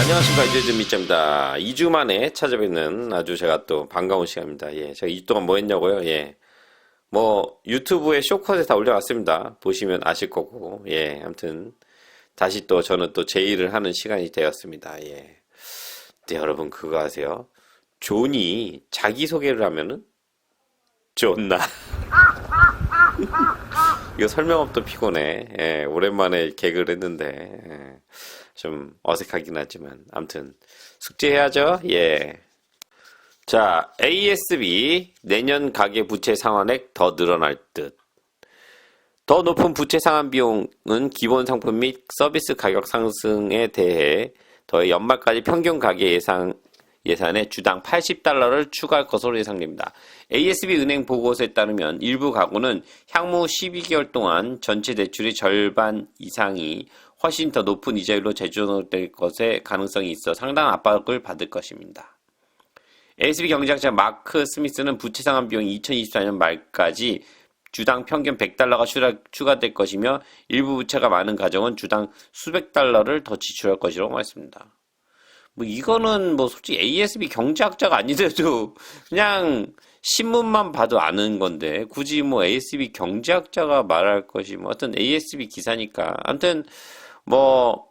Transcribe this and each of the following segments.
안녕하십니까, 이재준 밑자입니다. 2주 만에 찾아뵙는 아주 제가 또 반가운 시간입니다. 예, 제가 2주 동안 뭐 했냐고요? 예, 뭐 유튜브에 쇼컷에 다 올려왔습니다. 보시면 아실 거고, 예, 아무튼 다시 또 저는 또 제 일을 하는 시간이 되었습니다. 예, 근데 여러분 그거 아세요? 존이 자기소개를 하면은 존나 이거 설명업도 피곤해. 예, 오랜만에 개그를 했는데 좀 어색하긴 하지만 아무튼 숙제해야죠. 예. 자, ASB 내년 가계 부채 상환액 더 늘어날 듯. 더 높은 부채 상환 비용은 기본 상품 및 서비스 가격 상승에 대해 더해 연말까지 평균 가계 예산에 주당 $80를 추가할 것으로 예상됩니다. ASB 은행 보고서에 따르면 일부 가구는 향후 12개월 동안 전체 대출의 절반 이상이 훨씬 더 높은 이자율로 재조정될 것의 가능성이 있어 상당한 압박을 받을 것입니다. ASB 경제학자 마크 스미스는 부채 상환 비용이 2024년 말까지 주당 평균 $100가 추가될 것이며 일부 부채가 많은 가정은 주당 수백 달러를 더 지출할 것이라고 말했습니다. 뭐 이거는 뭐 솔직히 ASB 경제학자가 아니더라도 그냥 신문만 봐도 아는 건데 굳이 뭐 ASB 경제학자가 말할 것이 뭐 어떤 ASB 기사니까 아무튼 뭐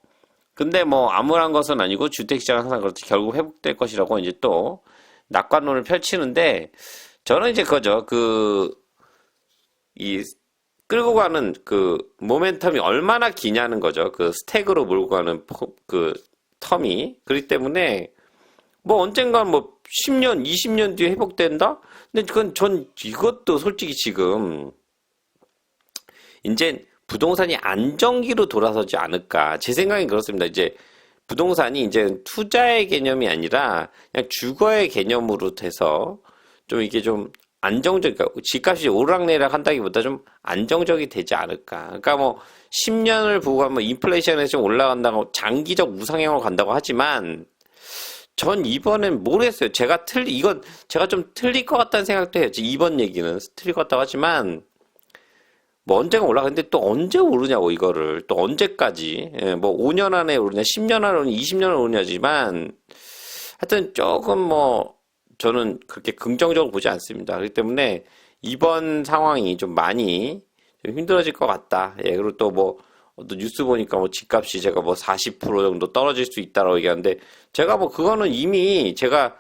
근데 뭐 암울한 것은 아니고 주택시장은 항상 그렇지 결국 회복될 것이라고 이제 또 낙관론을 펼치는데 저는 이제 그거죠. 이 끌고 가는 그 모멘텀이 얼마나 기냐는 거죠. 그 스택으로 몰고 가는 그 텀이. 그렇기 때문에 뭐 언젠간 뭐 10년, 20년 뒤에 회복된다? 근데 그건 전 이것도 솔직히 지금 이제 부동산이 안정기로 돌아서지 않을까. 제 생각엔 그렇습니다. 이제 부동산이 이제 투자의 개념이 아니라 그냥 주거의 개념으로 돼서 좀 이게 좀 안정적, 그러니까 집값이 오르락내리락 한다기보다 좀 안정적이 되지 않을까. 그러니까 뭐 10년을 보고 하면 인플레이션에서 좀 올라간다고 장기적 우상향으로 간다고 하지만 전 이번엔 모르겠어요. 이건 제가 좀 틀릴 것 같다는 생각도 해요. 이번 얘기는 틀릴 것 같다고 하지만 뭐 언젠가 올라가는데 또 언제 오르냐고 이거를 또 언제까지 뭐 5년 안에 오르냐 10년 안에 오르냐 20년 안에 오르냐지만 하여튼 조금 뭐 저는 그렇게 긍정적으로 보지 않습니다. 그렇기 때문에 이번 상황이 좀 많이 좀 힘들어질 것 같다. 예, 그리고 또 뭐 또 뉴스 보니까 뭐 집값이 제가 뭐 40% 정도 떨어질 수 있다라고 얘기하는데 제가 뭐 그거는 이미 제가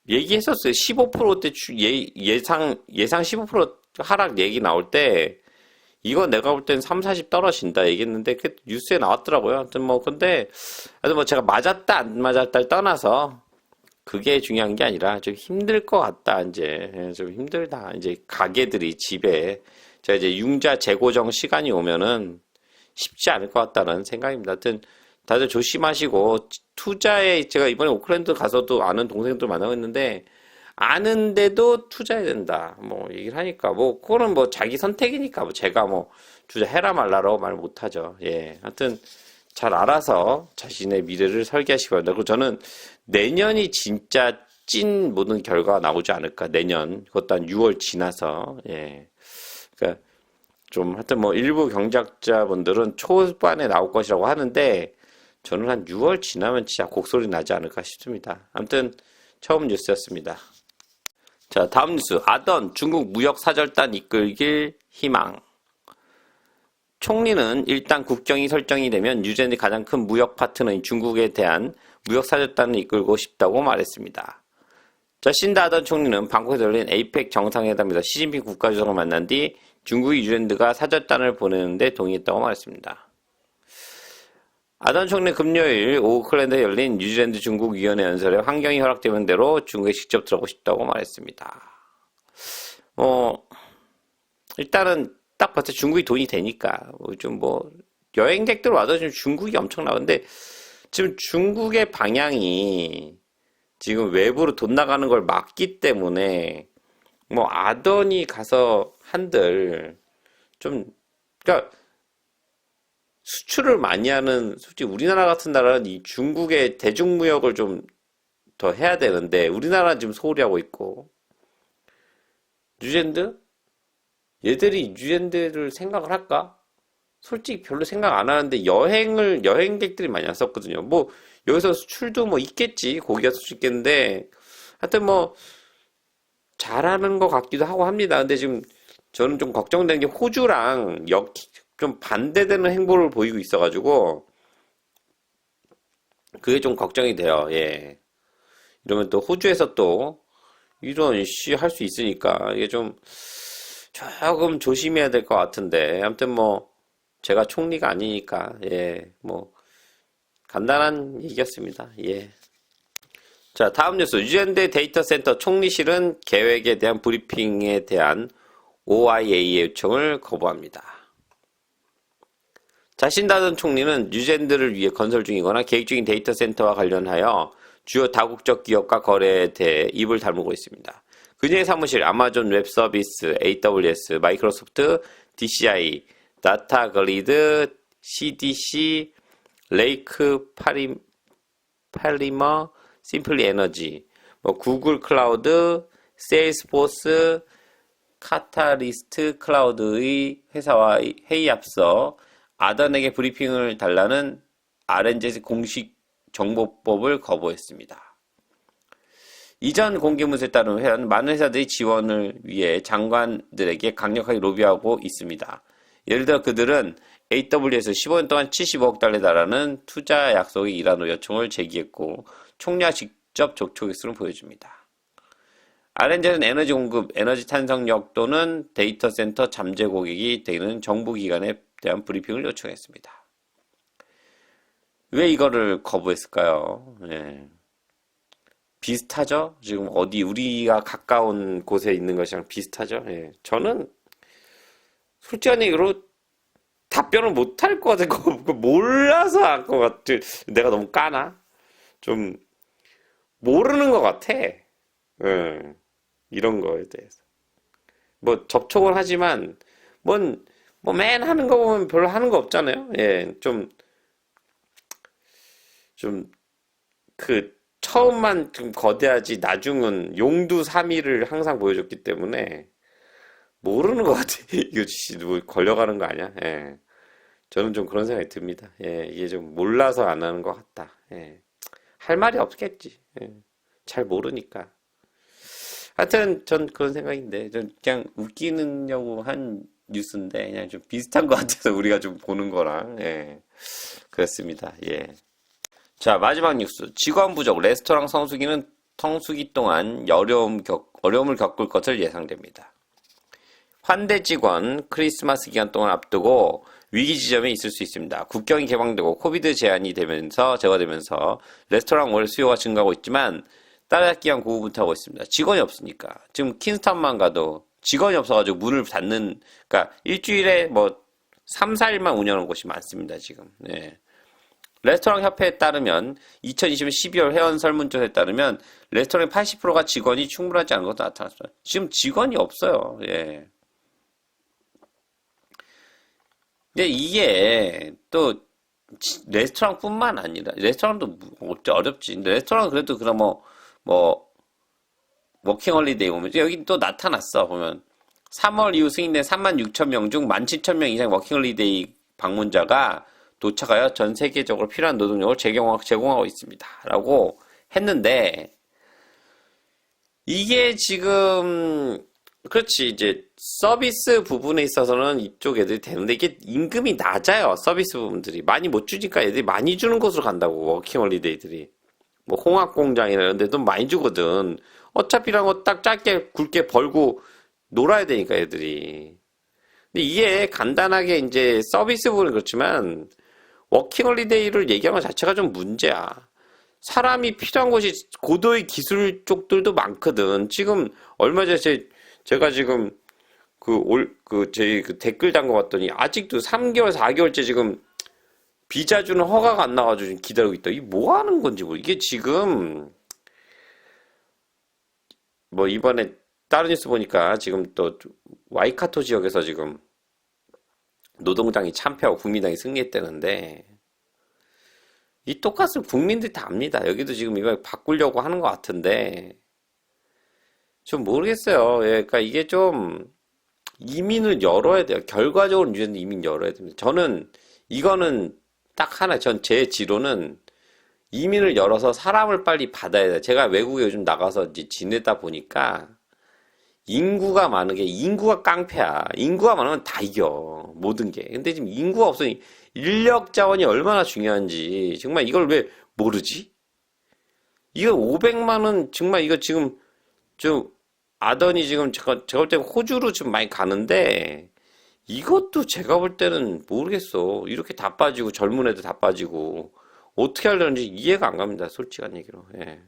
얘기했었어요. 15%대 예상 15% 하락 얘기 나올 때 이거 내가 볼 땐 3, 40 떨어진다 얘기했는데 그 뉴스에 나왔더라고요. 아무튼 뭐 근데 하여튼 뭐 제가 맞았다 안 맞았다를 떠나서 그게 중요한 게 아니라 좀 힘들 것 같다 이제 좀 힘들다 이제 가게들이 집에 제가 이제 융자 재고정 시간이 오면은 쉽지 않을 것 같다는 생각입니다. 하여튼 다들 조심하시고 투자에 제가 이번에 오클랜드 가서도 아는 동생들 만나고 있는데 아는데도 투자해야 된다 뭐 얘기를 하니까 뭐 그거는 뭐 자기 선택이니까 뭐 제가 뭐 투자해라 말라라고 말 못하죠. 예, 하여튼 잘 알아서 자신의 미래를 설계하시기 바랍니다. 그리고 저는 내년이 진짜 찐 모든 결과가 나오지 않을까. 내년 그것도 한 6월 지나서 예, 그러니까 좀 하여튼 뭐 일부 경제학자분들은 초반에 나올 것이라고 하는데 저는 한 6월 지나면 진짜 곡소리 나지 않을까 싶습니다. 아무튼 처음 뉴스였습니다. 자, 다음 뉴스. 아던 중국 무역 사절단 이끌길 희망. 총리는 일단 국경이 설정이 되면 뉴질랜드 가장 큰 무역 파트너인 중국에 대한 무역 사절단을 이끌고 싶다고 말했습니다. 저신다 아던 총리는 방콕에서 열린 APEC 정상회담에서 시진핑 국가주석을 만난 뒤 중국이 뉴질랜드가 사절단을 보내는데 동의했다고 말했습니다. 아던 총리는 금요일 오클랜드에 열린 뉴질랜드 중국 위원회 연설에 환경이 허락되는 대로 중국에 직접 들어가고 싶다고 말했습니다. 일단은 딱 봤을 때 중국이 돈이 되니까 좀 뭐 여행객들 와도 지금 중국이 엄청 나오는데 지금 중국의 방향이 지금 외부로 돈 나가는 걸 막기 때문에 뭐 아던이 가서 한들 좀 그러니까 수출을 많이 하는 솔직히 우리나라 같은 나라는 이 중국의 대중무역을 좀 더 해야 되는데 우리나라는 지금 소홀히 하고 있고 뉴질랜드? 얘들이 뉴질랜드를 생각을 할까? 솔직히 별로 생각 안 하는데 여행객들이 많이 왔었거든요. 뭐 여기서 수출도 뭐 있겠지. 고기가 수출 있겠는데, 하여튼 뭐, 잘하는 것 같기도 하고 합니다. 근데 지금 저는 좀 걱정되는 게 호주랑 좀 반대되는 행보를 보이고 있어가지고, 그게 좀 걱정이 돼요. 예. 이러면 또 호주에서 또 이런 할 수 있으니까 이게 좀 조금 조심해야 될 것 같은데 아무튼 뭐 제가 총리가 아니니까 뭐 간단한 얘기였습니다. 자, 다음 뉴스. 유젠대 데이터 센터 총리실은 계획에 대한 브리핑에 대한 OIA의 요청을 거부합니다. 자신 다른 총리는 유젠드를 위해 건설 중이거나 계획 중인 데이터 센터와 관련하여 주요 다국적 기업과 거래에 대해 입을 다물고 있습니다. 그녀의 사무실, 아마존 웹 서비스, AWS, 마이크로소프트, DCI, 다타 그리드, CDC, 레이크 팔리머, 심플리 에너지, 뭐 구글 클라우드, 세일스포스, 카타리스트 클라우드의 회사와 회의 앞서 아던에게 브리핑을 달라는 RNZ 공식 정보법을 거부했습니다. 이전 공개문서에 따르면 많은 회사들이 지원을 위해 장관들에게 강력하게 로비하고 있습니다. 예를 들어 그들은 AWS 15년 동안 75억 달러에 달하는 투자 약속의 일환으로 요청을 제기했고 총리와 직접 접촉의 수를 보여줍니다. RNZ는 에너지 공급, 에너지 탄성력 또는 데이터 센터 잠재 고객이 되는 정부기관에 대한 브리핑을 요청했습니다. 왜 이거를 거부했을까요? 비슷하죠? 지금 어디 우리가 가까운 곳에 있는 것이랑 비슷하죠? 저는 솔직히 이로 답변을 못 할 것 같아요. 몰라서 할 것 같아. 내가 너무 까나? 좀 모르는 것 같아. 이런 거에 대해서. 뭐 접촉을 하지만 뭐 맨 하는 거 보면 별로 하는 거 없잖아요. 처음만 좀 거대하지 나중은 용두사미를 항상 보여줬기 때문에 모르는 것 같아. 이거 뭐 걸려가는 거 아니야? 저는 좀 그런 생각이 듭니다. 이게 좀 몰라서 안 하는 것 같다. 할 말이 없겠지. 잘 모르니까. 하여튼 전 그런 생각인데 전 그냥 웃기느냐고 한 뉴스인데 그냥 좀 비슷한 것 같아서 우리가 좀 보는 거랑 그렇습니다. 자, 마지막 뉴스. 직원 부족. 레스토랑 성수기 동안 어려움을 겪을 것을 예상됩니다. 환대 직원 크리스마스 기간 동안 앞두고 위기 지점에 있을 수 있습니다. 국경이 개방되고 코비드 제한이 제거되면서 레스토랑 월 수요가 증가하고 있지만 따라잡기 위한 고군분투하고 있습니다. 직원이 없으니까. 지금 킨스턴만 가도 직원이 없어가지고 문을 닫는, 그러니까 일주일에 뭐 3, 4일만 운영하는 곳이 많습니다, 지금. 레스토랑 협회에 따르면 2020년 12월 회원 설문조사에 따르면 레스토랑의 80%가 직원이 충분하지 않은 것도 나타났어요. 지금 직원이 없어요. 근데 이게 또 레스토랑뿐만 아니라 레스토랑도 어렵지. 근데 레스토랑 그래도 그럼 뭐 워킹홀리데이 오면 여기 또 나타났어. 보면 3월 이후 승인된 36,000명 중 17,000명 이상 워킹홀리데이 방문자가 도착하여 전 세계적으로 필요한 노동력을 제공하고 있습니다. 라고 했는데 이게 지금 그렇지 이제 서비스 부분에 있어서는 이쪽 애들이 되는데 이게 임금이 낮아요. 서비스 부분들이 많이 못 주니까 애들이 많이 주는 곳으로 간다고 워킹홀리데이들이 뭐 홍학공장이나 이런 데도 많이 주거든. 어차피 이런 거 딱 짧게 굵게 벌고 놀아야 되니까 애들이. 근데 이게 간단하게 이제 서비스 부분은 그렇지만 워킹홀리데이를 얘기하는 것 자체가 좀 문제야. 사람이 필요한 곳이 고도의 기술 쪽들도 많거든. 지금 얼마 전에 제가 지금 저희 댓글 담궈봤더니 아직도 3개월, 4개월째 지금 비자 주는 허가가 안 나와가지고 지금 기다리고 있다. 이게 뭐 하는 건지 이게 지금 뭐 이번에 다른 뉴스 보니까 지금 또 와이카토 지역에서 지금 노동당이 참패하고 국민당이 승리했다는데 이 똑같은 국민들이 다 압니다. 여기도 지금 이거 바꾸려고 하는 것 같은데 좀 모르겠어요. 그러니까 이게 좀 이민을 열어야 돼요. 결과적으로 이민 열어야 됩니다. 저는 이거는 딱 하나 전 제 지로는 이민을 열어서 사람을 빨리 받아야 돼. 제가 외국에 요즘 나가서 이제 지내다 보니까 인구가 많은 게 인구가 깡패야. 인구가 많으면 다 이겨. 모든 게. 근데 지금 인구가 없으니 인력 자원이 얼마나 중요한지 정말 이걸 왜 모르지? 이거 500만 원 정말 이거 지금 좀 아더니 지금 제가 볼 때 호주로 좀 많이 가는데 이것도 제가 볼 때는 모르겠어. 이렇게 다 빠지고 젊은 애들 다 빠지고 어떻게 하려는지 이해가 안 갑니다. 솔직한 얘기로. 예.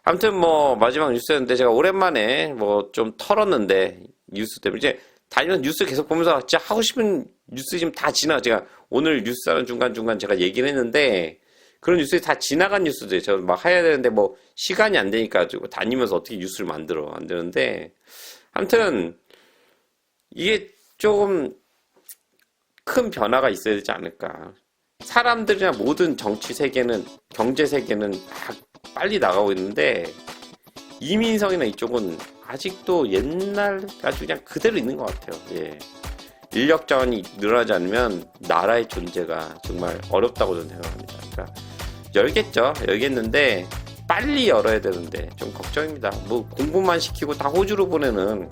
아무튼 뭐 마지막 뉴스였는데 제가 오랜만에 뭐 좀 털었는데 뉴스 때문에 이제 다니면서 뉴스 계속 보면서 진짜 하고 싶은 뉴스 지금 다 제가 오늘 뉴스하는 중간중간 제가 얘기를 했는데 그런 뉴스들이 다 지나간 뉴스들 제가 막 해야 되는데 뭐 시간이 안 되니까 가지고 다니면서 어떻게 뉴스를 만들어 안 되는데 아무튼 이게 조금 큰 변화가 있어야 되지 않을까. 사람들이나 모든 정치 세계는 경제 세계는 막 빨리 나가고 있는데 이민성이나 이쪽은 아직도 옛날 아주 그냥 그대로 있는 것 같아요. 예. 인력 자원이 늘어나지 않으면 나라의 존재가 정말 어렵다고 저는 생각합니다. 그러니까 열겠는데 빨리 열어야 되는데 좀 걱정입니다. 뭐 공부만 시키고 다 호주로 보내는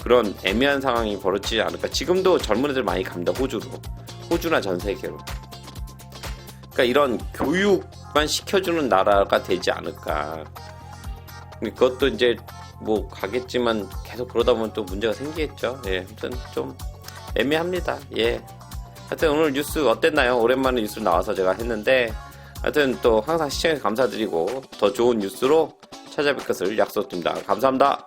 그런 애매한 상황이 벌어지지 않을까. 지금도 젊은 애들 많이 갑니다. 호주나 전 세계로. 그러니까 이런 교육만 시켜주는 나라가 되지 않을까. 그것도 이제 뭐 가겠지만 계속 그러다 보면 또 문제가 생기겠죠. 예, 아무튼 좀 애매합니다. 예. 하여튼 오늘 뉴스 어땠나요? 오랜만에 뉴스 나와서 제가 했는데 하여튼 또 항상 시청해주셔서 감사드리고 더 좋은 뉴스로 찾아뵐 것을 약속드립니다. 감사합니다.